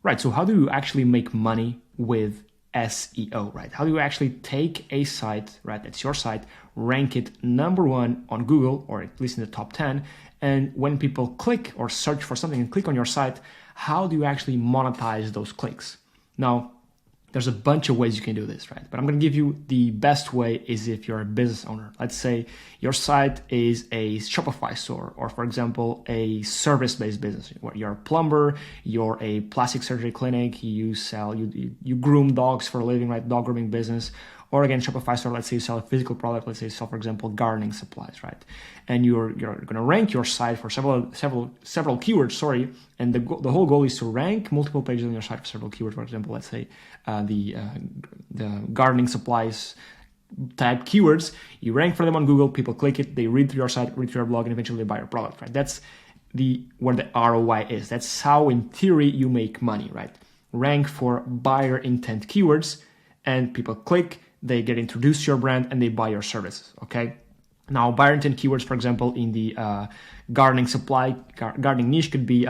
Right, so how do you actually make money with SEO, right? How do you actually take a site, right, that's your site, rank it #1 on Google, or at least in the top 10, and when people click or search for something and click on your site, how do you actually monetize those clicks? Now, there's a bunch of ways you can do this, right? But I'm going to give you the best way is if you're a business owner. Let's say your site is a Shopify store, or for example, a service-based business where you're a plumber, you're a plastic surgery clinic, you groom dogs for a living, right? Dog grooming business. Or again, Shopify store, let's say you sell a physical product, let's say you sell, for example, gardening supplies, right? And you're going to rank your site for several keywords, and the whole goal is to rank multiple pages on your site for several keywords. For example, let's say the gardening supplies type keywords, you rank for them on Google, people click it, they read through your site, read through your blog, and eventually they buy your product, right? That's where the ROI is. That's how, in theory, you make money, right? Rank for buyer intent keywords, and people click, they get introduced to your brand, and they buy your services, okay? Now, buyer intent keywords, for example, in the gardening gardening niche could be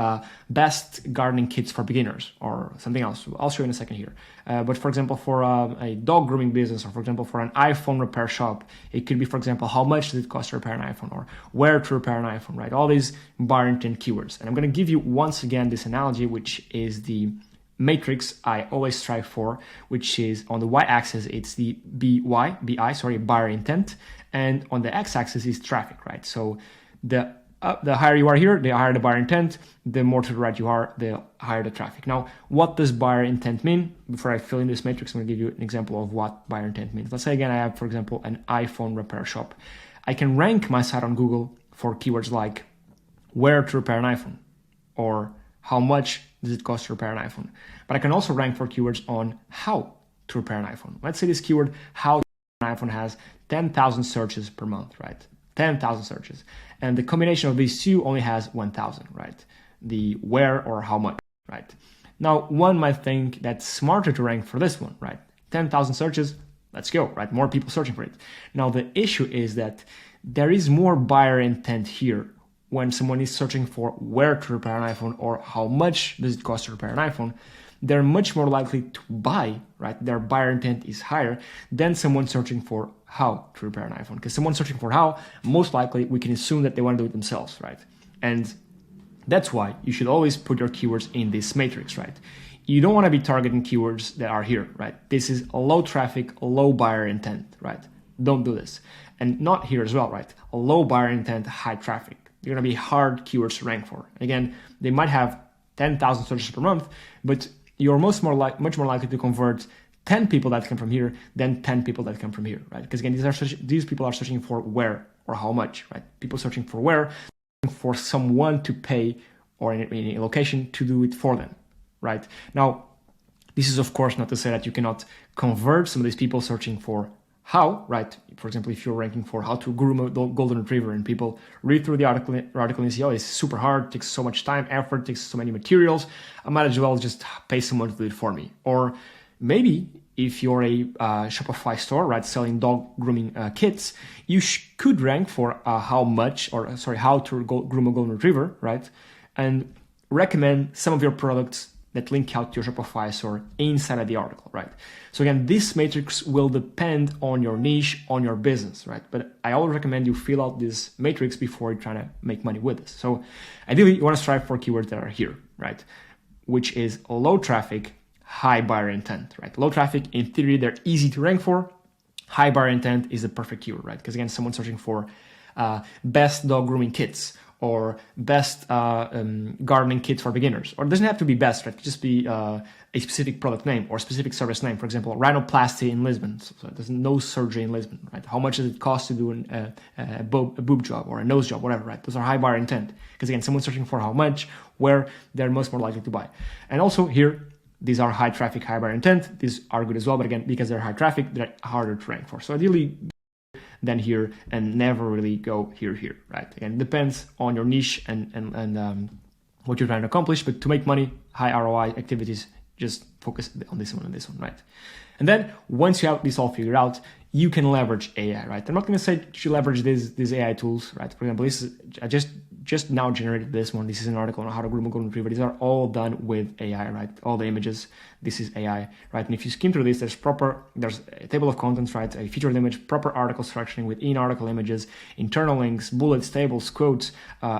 best gardening kits for beginners or something else. I'll show you in a second here. But for example, for a dog grooming business, or for example, for an iPhone repair shop, it could be, for example, how much does it cost to repair an iPhone, or where to repair an iPhone, right? All these buyer intent keywords. And I'm going to give you once again this analogy, which is the matrix I always strive for, which is on the y-axis, it's the buyer intent, and on the x-axis is traffic, right? So the higher you are here, the higher the buyer intent, the more to the right you are, the higher the traffic. Now, what does buyer intent mean? Before I fill in this matrix, I'm going to give you an example of what buyer intent means. Let's say again, I have, for example, an iPhone repair shop. I can rank my site on Google for keywords like where to repair an iPhone, or how much does it cost to repair an iPhone? But I can also rank for keywords on how to repair an iPhone. Let's say this keyword, how to repair an iPhone, has 10,000 searches per month, right? 10,000 searches. And the combination of these two only has 1,000, right? The where or how much, right? Now, one might think that's smarter to rank for this one, right? 10,000 searches, let's go, right? More people searching for it. Now, the issue is that there is more buyer intent here when someone is searching for where to repair an iPhone or how much does it cost to repair an iPhone. They're much more likely to buy, right? Their buyer intent is higher than someone searching for how to repair an iPhone. Because someone searching for how, most likely we can assume that they want to do it themselves, right? And that's why you should always put your keywords in this matrix, right? You don't want to be targeting keywords that are here, right? This is a low traffic, low buyer intent, right? Don't do this. And not here as well, right? A low buyer intent, high traffic. They're going to be hard keywords to rank for. Again, they might have 10,000 searches per month, but you're much more likely to convert 10 people that come from here than 10 people that come from here, right? Because again, these people are searching for where or how much, right? People searching for where, for someone to pay, or in a location to do it for them, right? Now, this is of course not to say that you cannot convert some of these people searching for how, right? For example, if you're ranking for how to groom a golden retriever and people read through the article in SEO, it's super hard, takes so much time, effort, takes so many materials, I might as well just pay someone to do it for me. Or maybe if you're a Shopify store, right, selling dog grooming kits, you could rank for how to groom a golden retriever, right? And recommend some of your products that link out to your Shopify store inside of the article, right? So again, this matrix will depend on your niche, on your business, right? But I always recommend you fill out this matrix before you're trying to make money with this. So ideally, you want to strive for keywords that are here, right? Which is low traffic, high buyer intent, right? Low traffic, in theory, they're easy to rank for. High buyer intent is the perfect keyword, right? Because again, someone's searching for best dog grooming kits, or best gardening kits for beginners. Or it doesn't have to be best, right? It could just be a specific product name or specific service name. For example, rhinoplasty in Lisbon. So there's no surgery in Lisbon, right? How much does it cost to do a boob job or a nose job, whatever, right? Those are high buyer intent. Because again, someone's searching for how much, where, they're most more likely to buy. And also here, these are high traffic, high buyer intent. These are good as well, but again, because they're high traffic, they're harder to rank for. So ideally, than here, and never really go here, right? Again, it depends on your niche and what you're trying to accomplish, but to make money, high ROI activities, just focus on this one and this one, right? And then once you have this all figured out, you can leverage AI, right? I'm not going to say you leverage these AI tools, right? For example, this is I just now generated this one. This is an article on how to groom a golden retriever. These are all done with AI, right? All the images, this is AI, right? And if you skim through this, there's a table of contents, right? A featured image, proper article structuring with in-article images, internal links, bullets, tables, quotes,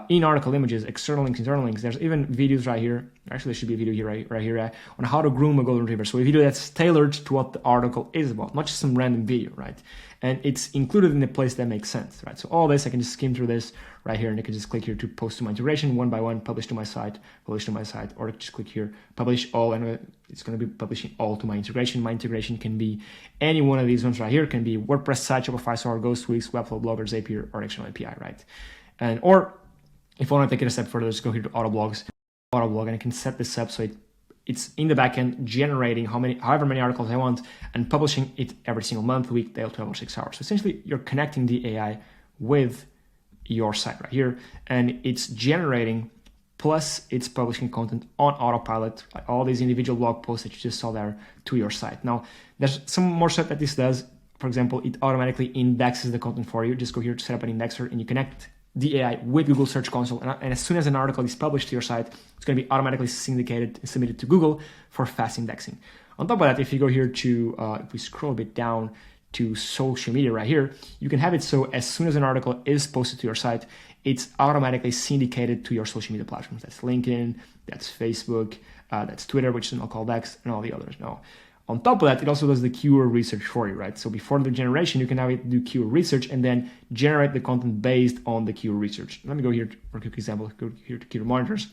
in-article images, external links, internal links. There's even videos right here. Actually, there should be a video here, right here, on how to groom a golden retriever. So a video that's tailored to what the article is about, not just some random video, right? And it's included in a place that makes sense, right? So all this, I can just skim through this right here, and I can just click here to post to my integration one by one, publish to my site, or just click here, publish all, and it's going to be publishing all to my integration. My integration can be any one of these ones right here. It can be WordPress site, Shopify store, Ghost Wix, Webflow, Bloggers, Zapier, or external API, right? And or if I want to take it a step further, just go here to Autoblog, and I can set this up so it's in the backend generating however many articles I want and publishing it every single month, week, day, 12 or 6 hours. So essentially, you're connecting the AI with your site right here, and it's generating, plus it's publishing content on autopilot, like all these individual blog posts that you just saw there, to your site. Now, there's some more stuff that this does. For example, it automatically indexes the content for you. Just go here to set up an indexer, and you connect the AI with Google Search Console, and as soon as an article is published to your site, it's going to be automatically syndicated and submitted to Google for fast indexing. On top of that, if you go here to, if we scroll a bit down to social media right here, you can have it so as soon as an article is posted to your site, it's automatically syndicated to your social media platforms. That's LinkedIn, that's Facebook, that's Twitter, which is now called X, and all the others. Now, on top of that, it also does the keyword research for you, right? So before the generation, you can now do keyword research and then generate the content based on the keyword research. Let me go here for a quick example. Go here to keyword monitors.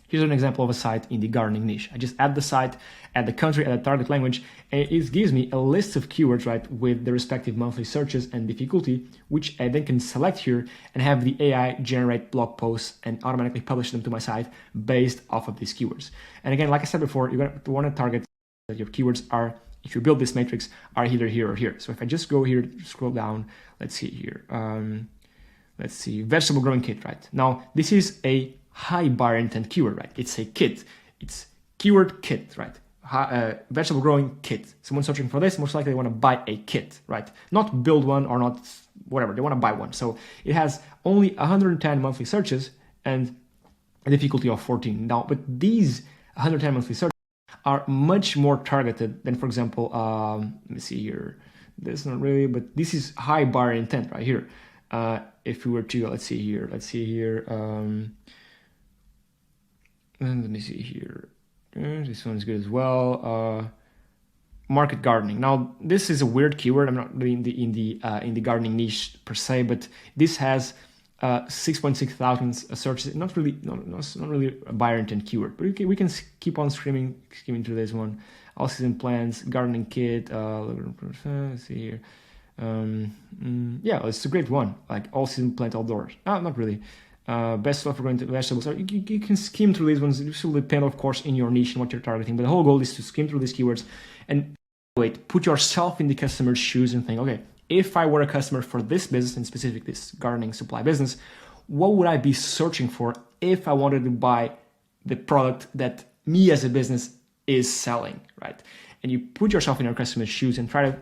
Here's an example of a site in the gardening niche. I just add the site, add the country, add the target language, and it gives me a list of keywords, right, with the respective monthly searches and difficulty, which I then can select here and have the AI generate blog posts and automatically publish them to my site based off of these keywords. And again, like I said before, you're going to want to target that your keywords are, if you build this matrix, are either here or here. So if I just go here, scroll down, let's see here. Let's see, vegetable growing kit, right? Now, this is a high buyer intent keyword, right? It's a kit. It's keyword kit, right? Vegetable growing kit. Someone searching for this, most likely they want to buy a kit, right? Not build one or not whatever, they want to buy one. So it has only 110 monthly searches and a difficulty of 14. Now, but these 110 monthly searches are much more targeted than, for example, let me see here. This is not really, but this is high buyer intent right here. If we were to, let's see here. And let me see here. This one's good as well. Market gardening. Now, this is a weird keyword. I'm not really in the gardening niche per se, but this has 6.6 thousand searches. Not really a buyer intent keyword, but we can keep on skimming through this one. All season plants, gardening kit. Let's see here. Yeah, it's a great one. Like all season plant outdoors. Not really. Best stuff for growing vegetables. You can skim through these ones. This will depend, of course, in your niche and what you're targeting. But the whole goal is to skim through these keywords and put yourself in the customer's shoes and think, okay, if I were a customer for this business, in specific this gardening supply business, what would I be searching for if I wanted to buy the product that me as a business is selling, right? And you put yourself in your customer's shoes and try to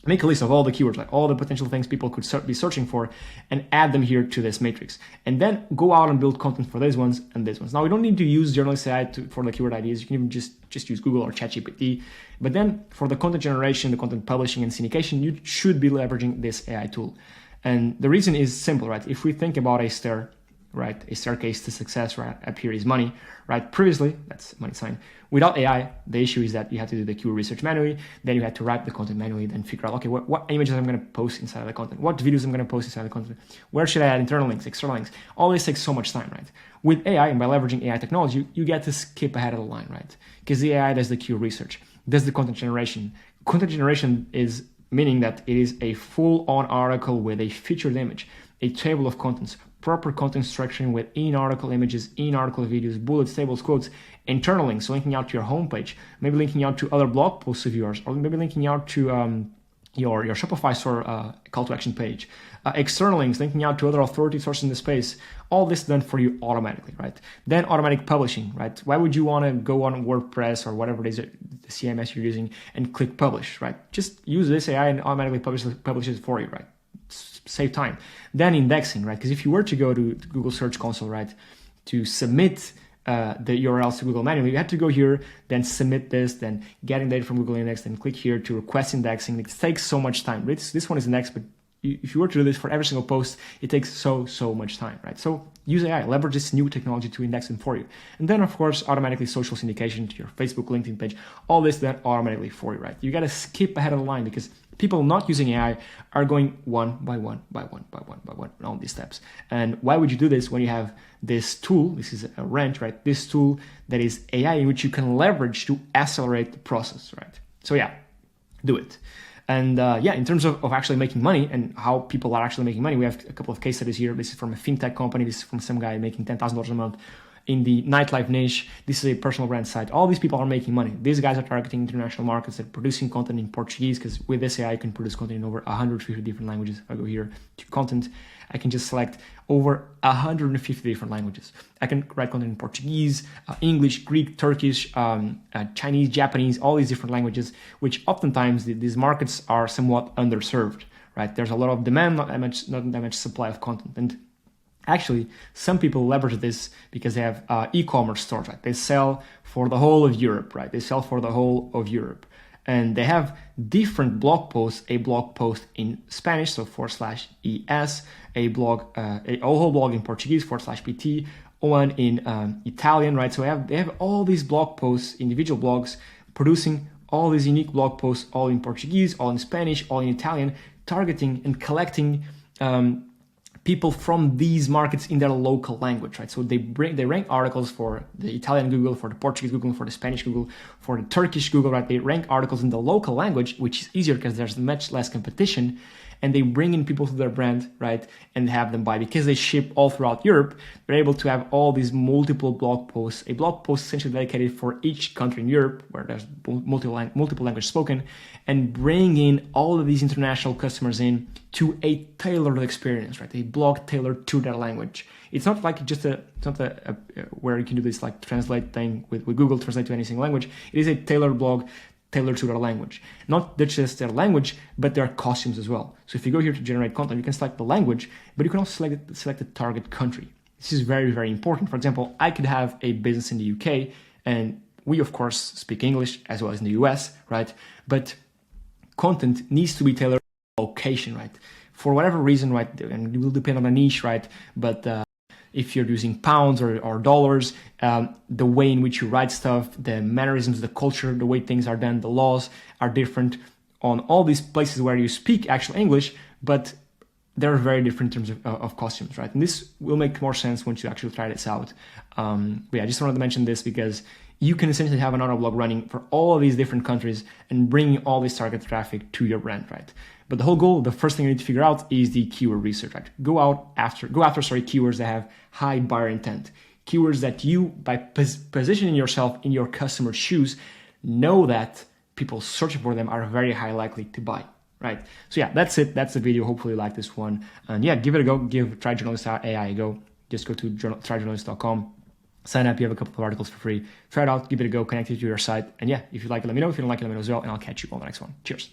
make a list of all the keywords, like all the potential things people could be searching for, and add them here to this matrix. And then go out and build content for these ones and these ones. Now, we don't need to use journalist AI for the keyword ideas. You can even just use Google or ChatGPT. But then for the content generation, the content publishing and syndication, you should be leveraging this AI tool. And the reason is simple, right? If we think about a stair, right? A staircase to success, right? Up here is money, right? Previously, that's money sign. Without AI, the issue is that you have to do the keyword research manually, then you had to write the content manually, then figure out, okay, what images I'm going to post inside of the content, what videos I'm going to post inside the content, where should I add internal links, external links? All this takes so much time, right? With AI, and by leveraging AI technology, you get to skip ahead of the line, right? Because the AI does the keyword research, does the content generation. Content generation is meaning that it is a full-on article with a featured image, a table of contents, proper content structuring with in-article images, in-article videos, bullets, tables, quotes, internal links, so linking out to your homepage, maybe linking out to other blog posts of yours, or maybe linking out to your Shopify store call to action page, external links, linking out to other authority sources in the space, all this done for you automatically, right? Then automatic publishing, right? Why would you want to go on WordPress or whatever it is the CMS you're using, and click publish, right? Just use this AI and automatically publishes it for you, right? Save time. Then indexing, right? Because if you were to go to Google Search Console, right, to submit the URLs to Google manually, you have to go here, then submit this, then getting data from Google Index, then click here to request indexing. It takes so much time. This one is indexed, but if you were to do this for every single post, it takes so much time, right? So use AI, leverage this new technology to index them for you. And then, of course, automatically social syndication to your Facebook, LinkedIn page, all this done automatically for you, right? You got to skip ahead of the line because people not using AI are going one by one on all these steps. And why would you do this when you have this tool? This is a wrench, right? This tool that is AI in which you can leverage to accelerate the process, right? So yeah, do it. And in terms of actually making money and how people are actually making money, we have a couple of case studies here. This is from a fintech company. This is from some guy making $10,000 a month in the nightlife niche. This is a personal brand site. All these people are making money. These guys are targeting international markets. They're producing content in Portuguese because with this AI, you can produce content in over 150 different languages. If I go here to content, I can just select over 150 different languages. I can write content in Portuguese, English, Greek, Turkish, Chinese, Japanese, all these different languages, which oftentimes these markets are somewhat underserved, right? There's a lot of demand, not that much supply of content. And actually, some people leverage this because they have e-commerce stores, right? They sell for the whole of Europe, right? They sell for the whole of Europe. And they have different blog posts, a blog post in Spanish, so /ES, a whole blog in Portuguese, /PT, one in Italian, right? So they have all these blog posts, individual blogs, producing all these unique blog posts, all in Portuguese, all in Spanish, all in Italian, targeting and collecting people from these markets in their local language, right? So they rank articles for the Italian Google, for the Portuguese Google, for the Spanish Google, for the Turkish Google, right? They rank articles in the local language, which is easier because there's much less competition, and they bring in people to their brand, right? And have them buy. Because they ship all throughout Europe, they're able to have all these multiple blog posts, a blog post essentially dedicated for each country in Europe where there's multiple language spoken, and bring in all of these international customers in to a tailored experience, right? A blog tailored to their language. It's not like just where you can do this like translate thing with Google Translate to any single language. It is a tailored blog tailored to their language. Not just their language, but their costumes as well. So if you go here to generate content, you can select the language, but you can also select the target country. This is very, very important. For example, I could have a business in the UK, and we, of course, speak English as well as in the US, right? But content needs to be tailored to location, right? For whatever reason, right? And it will depend on the niche, right? But if you're using pounds or dollars, the way in which you write stuff, the mannerisms, the culture, the way things are done, the laws are different on all these places where you speak actual English, but they're very different in terms of costumes, right? And this will make more sense once you actually try this out. But yeah, I just wanted to mention this because you can essentially have an auto blog running for all of these different countries and bringing all this target traffic to your brand, right? But the whole goal, the first thing you need to figure out is the keyword research, right? Go after keywords that have high buyer intent. Keywords that you, by positioning yourself in your customer's shoes, know that people searching for them are very high likely to buy, right? So yeah, that's it. That's the video. Hopefully you like this one. And yeah, give it a go. Try Journalist AI a go. Just go to tryjournalist.com. Sign up. You have a couple of articles for free. Try it out. Give it a go. Connect it to your site. And yeah, if you like it, let me know. If you don't like it, let me know as well. And I'll catch you on the next one. Cheers.